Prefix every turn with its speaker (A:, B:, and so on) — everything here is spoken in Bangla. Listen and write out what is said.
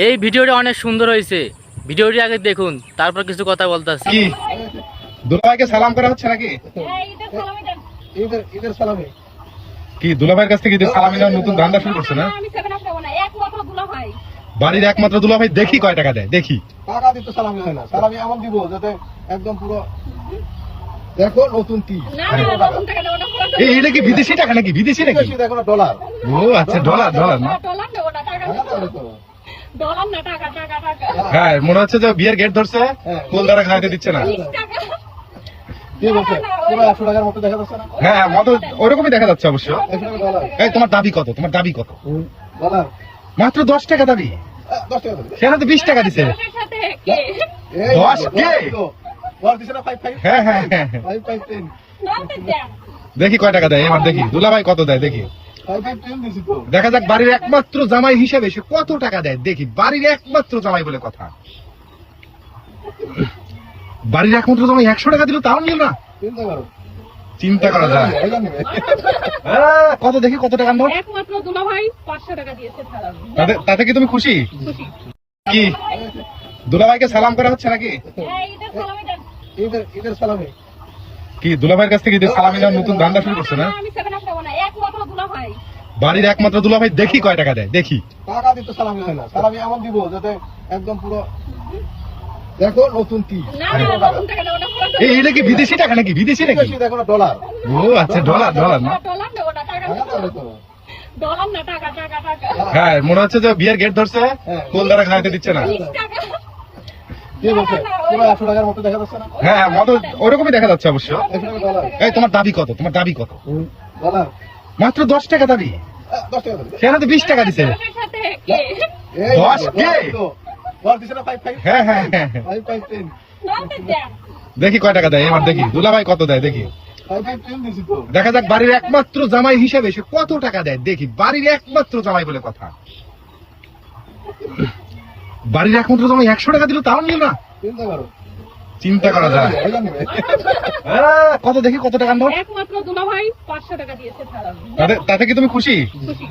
A: এই ভিডিওটা অনেক সুন্দর হয়েছে, ভিডিওটি আগে দেখুন, তারপর কিছু কথা বলতেছি।
B: কি দুলাভাইকে সালাম করা হচ্ছে নাকি?
C: ঈদের সালামি
B: কি দুলাভাইয়ের কাছ থেকে ঈদের সালামি নেওয়ার নতুন ধান্দা শুরু করছে না? বাড়ির একমাত্র দুলাভাই দেখি কয় টাকা দেয় দেখি।
C: টাকা দিতে সালামি হয় না, সালামি এমন দিব যাতে একদম পুরো দেখো নতুন কি।
B: এটা কি বিদেশি টাকা নাকি? বিদেশি নাকি?
C: দেখো না ডলার।
B: ও আচ্ছা, ডলার ডলার না? হ্যাঁ, মনে হচ্ছে যে বিয়ের গেট ধরছে, কোল দ্বারা খাইতে দিচ্ছে না।
C: কি বলছে পুরো 100 টাকার মতো দেখা যাচ্ছে না?
B: হ্যাঁ, মতো ওরকমই দেখা যাচ্ছে অবশ্য।
C: 100 টাকা ডলার।
B: এই তোমার দাবি কত? তোমার দাবি কত?
C: ডলার
B: মাত্র 10 টাকা দাবি।
C: 10 টাকা দেবে।
B: সেখানে তো 20 টাকা দিছে।
C: এই
B: 10 কে?
C: বল দিছে না 55
B: হ্যাঁ হ্যাঁ হ্যাঁ,
C: 553
B: দেখি কয় টাকা দেয় এবার, দেখি দুলাভাই কত দেয় দেখি।
C: 553 দিছি তো।
B: দেখা যাক বাড়ির একমাত্র জামাই হিসেবে সে কত টাকা দেয় দেখি। বাড়ির একমাত্র জামাই বলে কথা, বাড়ির একমাত্র জামাই 100 টাকা দিল তাও নিল না।
C: চিন্তা করো,
B: চিন্তা করা যায়।
C: এটা নেবে।
B: কত দেখি কত টাকা দাও।
D: একমাত্র দুলাভাই 500 টাকা দিয়েছে ছাড়া।
B: তাতে কি তুমি খুশি? কি দুলাভাইকে সালাম করা হচ্ছে নাকি?
D: ঈদের সালামি দেন।
C: ঈদের সালামি
B: কি দুলাভাইয়ের কাছ থেকে ঈদের সালামি নেওয়ার নতুন ধান্দা শুরু করছে না?
D: আমি 7 আপ দেব না, একমাত্র দুলাভাই।
B: বাড়ির একমাত্র দুলাভাই দেখি কয় টাকা দেয় দেখি।
C: টাকা দিতে সালামি হয় না, সালামি এমন দিব যাতে একদম পুরো দেখো নতুন কি।
D: না নতুন টাকা দেব না, পুরো
B: এটা কি বিদেশি টাকা নাকি? বিদেশি নাকি?
C: দেখো না ডলার।
B: ও আচ্ছা, ডলার ডলার না?
D: ডলার দেব না, টাকা ডলার না, টাকা টাকা টাকা।
B: হ্যাঁ, মনে হচ্ছে যে বিয়ের গেট ধরছে, কোল দ্বারা খাইতে দিচ্ছে না।
D: 20 টাকা।
C: কি বলছে পুরো 100 টাকার মতো দেখা যাচ্ছে না?
B: হ্যাঁ, মতো ওরকমই দেখা যাচ্ছে অবশ্য।
C: 100 টাকা ডলার।
B: এই তোমার দাবি কত? তোমার দাবি কত?
C: ডলার
B: মাত্র 10 টাকা দাবি।
C: 10 টাকা দেবে।
B: সেখানে তো 20 টাকা দিছে।
D: এর সাথে কে?
C: এই
B: 10 কে?
C: বল দিছে না 55
B: হ্যাঁ হ্যাঁ হ্যাঁ,
C: 553
D: নতুন দেন।
B: দেখি কয় টাকা দেয় এবার, দেখি দুলাভাই কত দেয় দেখি।
C: 553 দিছি তো।
B: দেখা যাক বাড়ির একমাত্র জামাই হিসেবে সে কত টাকা দেয় দেখি। বাড়ির একমাত্র জামাই বলে কথা, বাড়ির একমাত্র জামাই 100 টাকা দিল তাও নিল না।
C: চিন্তা করো,
B: চিন্তা করা যায়।
C: এটা নেবে।
B: কত দেখি কত টাকা দাও।
D: একমাত্র দুলাভাই 500 টাকা দিয়েছে ছাড়া।
B: তাতে কি তুমি খুশি?
D: খুশি।